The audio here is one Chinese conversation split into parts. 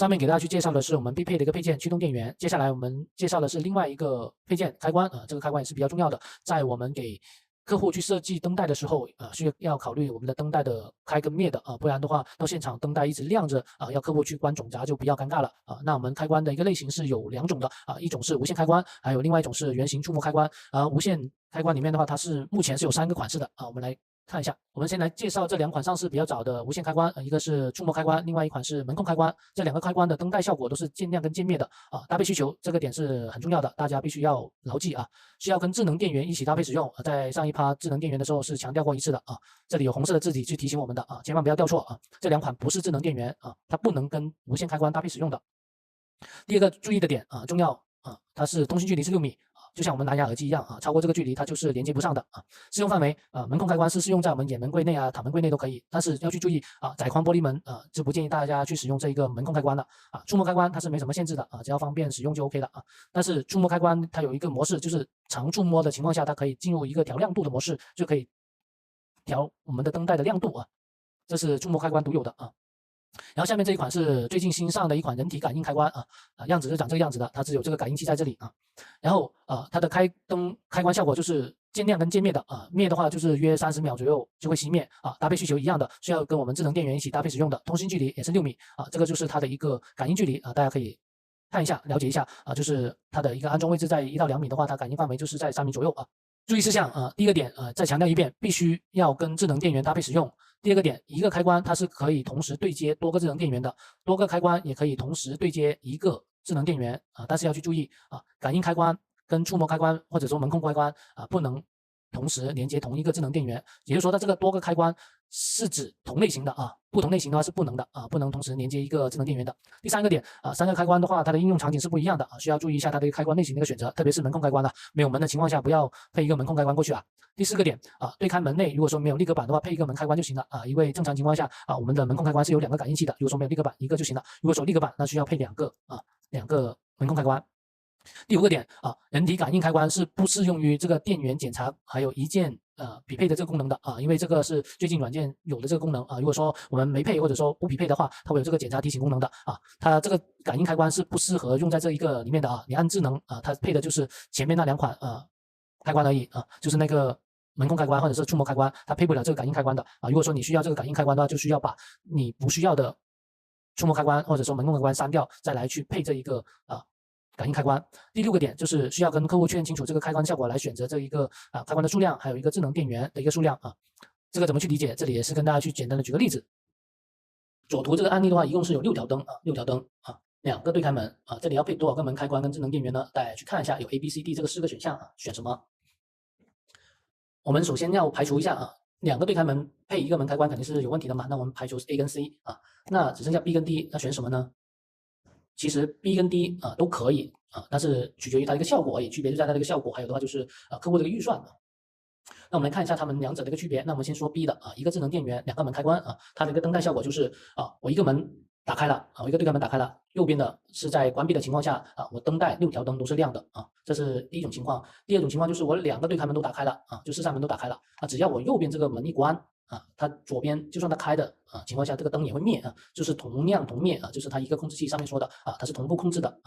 上面给大家去介绍的是我们必配的一个配件驱动电源，接下来我们介绍的是另外一个配件开关这个开关也是比较重要的，在我们给客户去设计灯带的时候需要考虑我们的灯带的开跟灭的不然的话到现场灯带一直亮着要客户去关总闸就比较尴尬了那我们开关的一个类型是有2种的一种是无线开关，还有另外一种是圆形触摸开关无线开关里面的话，它是目前是有3个款式的我们来看一下，我们先来介绍这2款上市比较早的无线开关一个是触摸开关，另外一款是门控开关。这2个开关的灯带效果都是渐亮跟渐灭的搭配需求这个点是很重要的，大家必须要牢记需要跟智能电源一起搭配使用在上一趴智能电源的时候是强调过一次的这里有红色的字体去提醒我们的千万不要调错这2款不是智能电源它不能跟无线开关搭配使用的。第二个注意的点重要它是通信距离是6米就像我们蓝牙耳机一样超过这个距离它就是连接不上的适用范围门控开关是适用在我们掩门柜内塔门柜内都可以，但是要去注意窄框玻璃门就不建议大家去使用这一个门控开关了触摸开关它是没什么限制的只要方便使用就 OK 了但是触摸开关它有一个模式，就是常触摸的情况下，它可以进入一个调亮度的模式，就可以调我们的灯带的亮度这是触摸开关独有的然后下面这一款是最近新上的一款人体感应开关样子是长这个样子的，它只有这个感应器在这里然后它的开关效果就是渐亮跟渐灭的灭的话就是约30秒左右就会熄灭搭配需求一样的，需要跟我们智能电源一起搭配使用的，通信距离也是6米这个就是它的一个感应距离大家可以看一下了解一下就是它的一个安装位置在1到2米的话，它感应范围就是在3米左右注意事项第一个点再强调一遍，必须要跟智能电源搭配使用。第二个点，一个开关它是可以同时对接多个智能电源的，多个开关也可以同时对接一个智能电源但是要去注意感应开关跟触摸开关或者说门控开关不能同时连接同一个智能电源，也就是说它这个多个开关是指同类型的不同类型的话是不能的不能同时连接一个智能电源的。第三个点3个开关的话，它的应用场景是不一样的需要注意一下它的开关类型的一个选择，特别是门控开关没有门的情况下，不要配一个门控开关过去第4个点对开门内如果说没有立格板的话，配一个门开关就行了因为正常情况下我们的门控开关是有2个感应器的，如果说没有立格板一个就行了，如果说立格板那需要配2个门控开关。第5个点人体感应开关是不适用于这个电源检查还有一键匹配的这个功能的因为这个是最近软件有的这个功能如果说我们没配或者说不匹配的话，它会有这个检查提醒功能的它这个感应开关是不适合用在这一个里面的你按智能它配的就是前面那2款开关而已就是那个门控开关或者是触摸开关，它配不了这个感应开关的如果说你需要这个感应开关的话，就需要把你不需要的触摸开关或者说门控开关删掉，再来去配这一个感应开关。第6个点就是需要跟客户确认清楚这个开关效果来选择这一个开关的数量，还有一个智能电源的一个数量这个怎么去理解？这里也是跟大家去简单的举个例子。左图这个案例的话，一共是有6条灯6条灯2个对开门这里要配多少个门开关跟智能电源呢？大家去看一下，有 A、B、C、D 这个4个选项选什么？我们首先要排除一下2个对开门配1个门开关肯定是有问题的嘛，那我们排除 A 跟 C 那只剩下 B 跟 D， 那选什么呢？其实 B 跟 D 都可以但是取决于它的一个效果而已，区别就在它的一个效果，还有的话就是客户这个预算那我们来看一下它们2者的一个区别。那我们先说 B 的一个智能电源2个门开关它的一个灯带效果就是我一个门打开了我一个对开门打开了，右边的是在关闭的情况下我灯带6条灯都是亮的这是第一种情况。第二种情况就是我2个对开门都打开了就4扇门都打开了只要我右边这个门一关它左边就算它开的情况下，这个灯也会灭就是同亮同灭就是它一个控制器上面说的它是同步控制的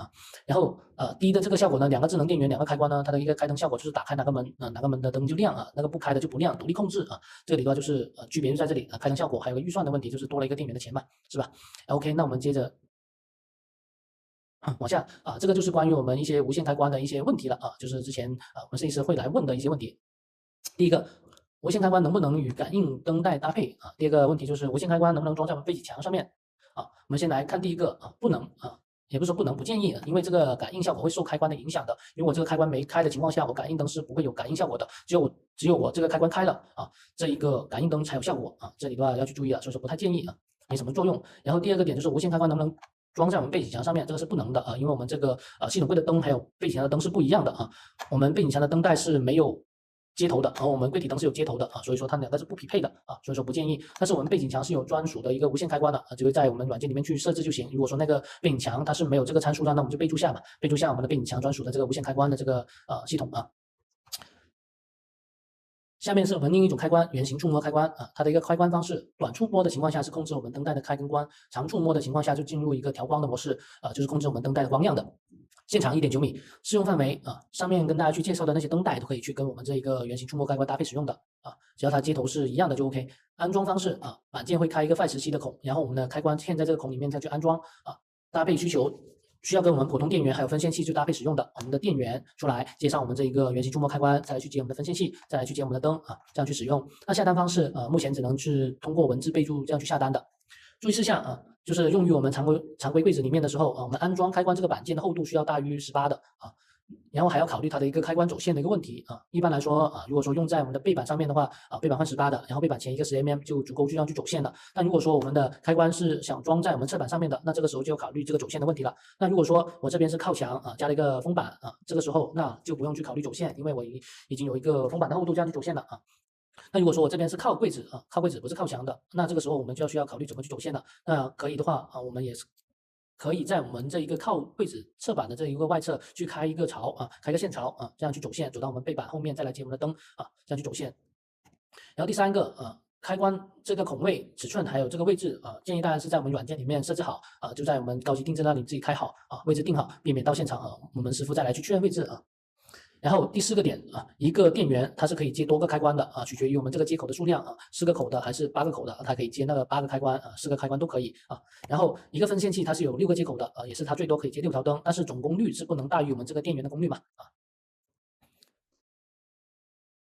然后第一的这个效果呢，2个智能电源2个开关呢，它的一个开灯效果就是打开哪个门哪个门的灯就亮那个不开的就不亮，独立控制这里的话就是区别就在这里开灯效果还有个预算的问题，就是多了一个电源的钱嘛，是吧 ？OK， 那我们接着往下这个就是关于我们一些无线开关的一些问题了就是之前我们设计师会来问的一些问题。第一个，无线开关能不能与感应灯带搭配第二个问题就是无线开关能不能装在我们背景墙上面我们先来看第一个不能也不是说不能，不建议因为这个感应效果会受开关的影响的。如果这个开关没开的情况下，我感应灯是不会有感应效果的，只有我这个开关开了这一个感应灯才有效果这里的话要去注意所以说不太建议没什么作用。然后第二个点就是无线开关能不能装在我们背景墙上面，这个是不能的因为我们这个系统柜的灯还有背景墙的灯是不一样的我们背景墙的灯带是没有接头的而我们柜体灯是有接头的所以说它们2个是不匹配的所以说不建议。但是我们背景墙是有专属的一个无线开关的只会在我们软件里面去设置就行。如果说那个背景墙它是没有这个参数的，那我们就备注下嘛，备注下我们的背景墙专属的这个无线开关的这个系统下面是我们另一种开关，圆形触摸开关啊，它的一个开关方式，短触摸的情况下是控制我们灯带的开跟关，长触摸的情况下就进入一个调光的模式，就是控制我们灯带的光亮的。线长1.9米，适用范围上面跟大家去介绍的那些灯带都可以去跟我们这一个圆形触摸开关搭配使用的只要它接头是一样的就 OK。安装方式板件会开一个 Phi-17的孔，然后我们的开关嵌在这个孔里面再去安装搭配需求。需要跟我们普通电源还有分线器去搭配使用的，我们的电源出来接上我们这一个圆形触摸开关，再来去接我们的分线器，再来去接我们的灯这样去使用。那下单方式目前只能是通过文字备注这样去下单的。注意事项就是用于我们常规柜子里面的时候我们安装开关这个板件的厚度需要大于18的然后还要考虑它的一个开关走线的一个问题一般来说如果说用在我们的背板上面的话背板换18的，然后背板前一个10mm 就足够这样去走线了。但如果说我们的开关是想装在我们侧板上面的，那这个时候就要考虑这个走线的问题了。那如果说我这边是靠墙加了一个封板这个时候那就不用去考虑走线，因为我已经有一个封板的厚度这样去走线了那如果说我这边是靠柜子靠柜子不是靠墙的，那这个时候我们就需要考虑怎么去走线了。那可以的话我们也是可以在我们这一个靠柜子侧板的这一个外侧去开一个槽开个线槽这样去走线，走到我们背板后面再来接我们的灯这样去走线。然后第三个开关这个孔位尺寸还有这个位置建议大家是在我们软件里面设置好就在我们高级定制那里自己开好位置定好，避免到现场我们师傅再来去确认位置然后第4个点一个电源它是可以接多个开关的取决于我们这个接口的数量4个口的还是8个口的，它可以接那个8个开关4个开关都可以然后一个分线器它是有6个接口的也是它最多可以接6条灯，但是总功率是不能大于我们这个电源的功率嘛